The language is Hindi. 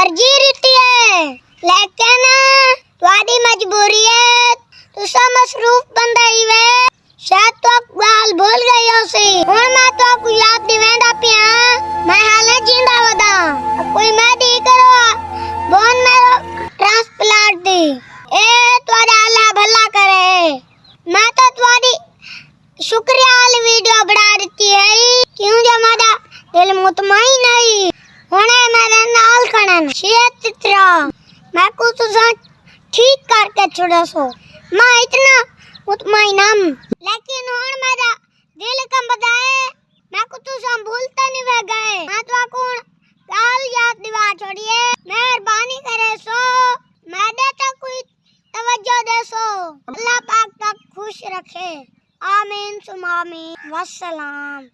मर्जी रीति है, लेकिन तुम्हारी मजबूरी है। तुसा मसरूफ बंदा ही वे, शायद तो गाल भूल गई हो सी। हुण मैं तो को याद दिवेंदा पिया, मैं हाले जिंदा वदा। कोई मैं दी करो बोन मेरो ट्रांसप्लांट दी। ए तुम्हारा अल्लाह भला करे। मैं तो तुम्हारी शुक्रिया वाली वीडियो बना देती है, क्यों जो मेरा दिल मुतमईन नहीं। हुणे मेरे नाल खड़न क्षेत्र मैं कुछ ठीक करके छुड़ा सो। मैं इतना मुतमईन हम, लेकिन हुण मेरा दिल कंबदा है। मैं कुछ भूलता नहीं वे गए। मैं तो कौन गाल याद दिवा छोड़िए, मेहरबानी करे सो मैंने तो कोई तवज्जो दे सो। अल्लाह पाक तक खुश रखे। आमीन सुम आमीन। वस्सलाम।